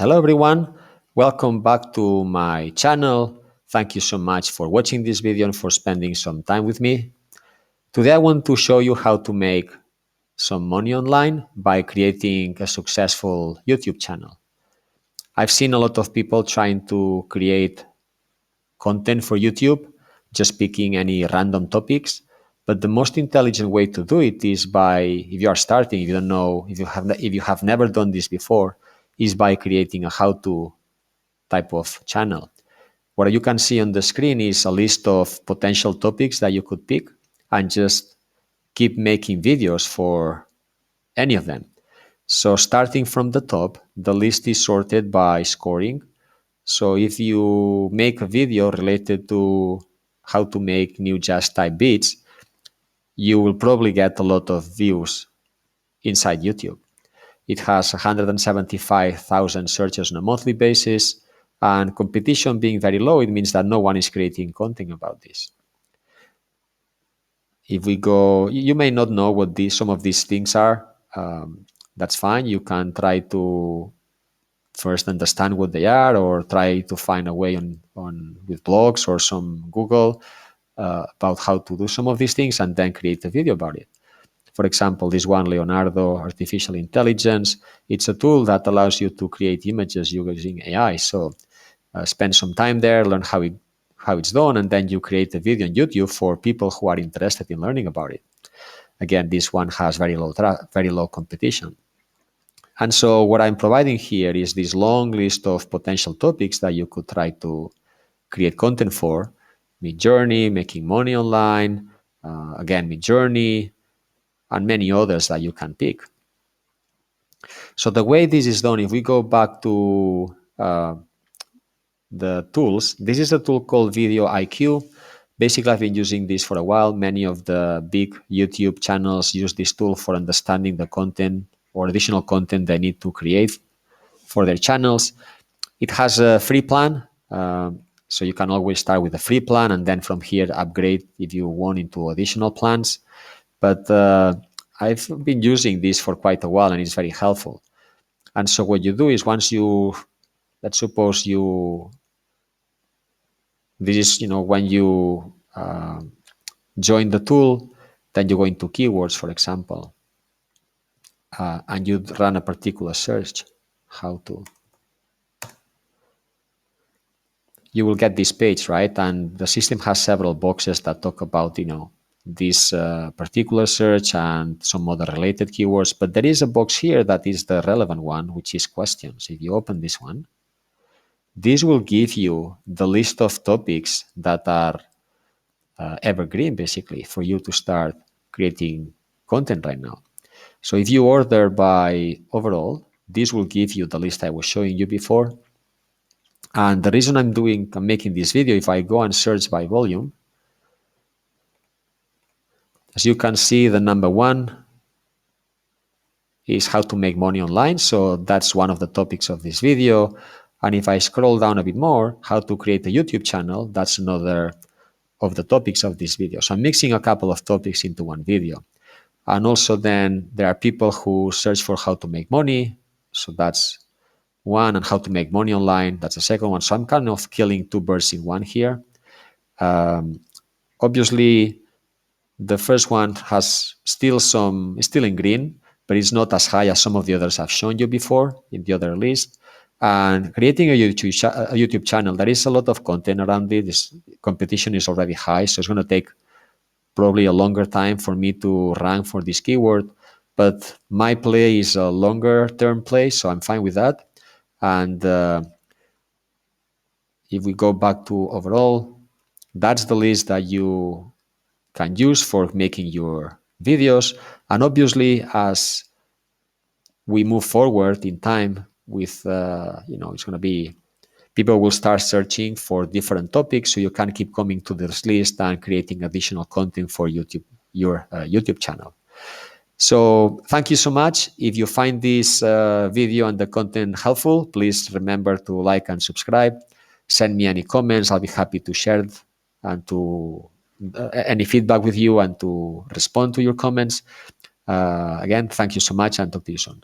Hello everyone, welcome back to my channel. Thank you so much for watching this video and for spending some time with me. Today I want to show you how to make some money online by creating a successful YouTube channel. I've seen a lot of people trying to create content for YouTube, just picking any random topics. But the most intelligent way to do it is by, if you are starting, if you don't know, if you have never done this before, is by creating a how-to type of channel. What you can see on the screen is a list of potential topics that you could pick and just keep making videos for any of them. So starting from the top, the list is sorted by scoring. So if you make a video related to how to make new jazz type beats, you will probably get a lot of views inside YouTube. It has 175,000 searches on a monthly basis, and competition being very low, it means that no one is creating content about this. If we go, you may not know what some of these things are. That's fine. You can try to first understand what they are, or try to find a way on with blogs or some Google about how to do some of these things, and then create a video about it. For example, this one, Leonardo Artificial Intelligence, it's a tool that allows you to create images using AI. So spend some time there, learn how it's done, and then you create a video on YouTube for people who are interested in learning about it. Again, this one has very low competition. And so what I'm providing here is this long list of potential topics that you could try to create content for. Midjourney, making money online, again, Midjourney, and many others that you can pick. So the way this is done, if we go back to the tools, this is a tool called Video IQ. Basically, I've been using this for a while. Many of the big YouTube channels use this tool for understanding the content or additional content they need to create for their channels. It has a free plan, so you can always start with a free plan and then from here upgrade if you want into additional plans. But I've been using this for quite a while and it's very helpful. And so what you do is once you, let's suppose you, this is, when you join the tool, then you go into keywords, for example, and you run a particular search, how to, you will get this page, right? And the system has several boxes that talk about, this particular search and some other related keywords. But there is a box here that is the relevant one, which is questions. If you open this one, this will give you the list of topics that are evergreen, basically, for you to start creating content right now. So if you order by overall, this will give you the list I was showing you before. And the reason I'm making this video, if I go and search by volume, as you can see, the number one is how to make money online. So that's one of the topics of this video. And if I scroll down a bit more, how to create a YouTube channel, that's another of the topics of this video. So I'm mixing a couple of topics into one video. And also then there are people who search for how to make money. So that's one, and how to make money online, that's the second one. So I'm kind of killing two birds in one here. Obviously, the first one is still in green, but it's not as high as some of the others I've shown you before in the other list. And creating a YouTube channel, there is a lot of content around it. This competition is already high, so it's going to take probably a longer time for me to rank for this keyword. But my play is a longer term play, so I'm fine with that. And if we go back to overall, that's the list that you can use for making your videos. And obviously, as we move forward in time with, it's going to be, people will start searching for different topics. So you can keep coming to this list and creating additional content for YouTube, your YouTube channel. So thank you so much. If you find this video and the content helpful, please remember to like and subscribe. Send me any comments. I'll be happy to share and to any feedback with you and to respond to your comments. Again, thank you so much and talk to you soon.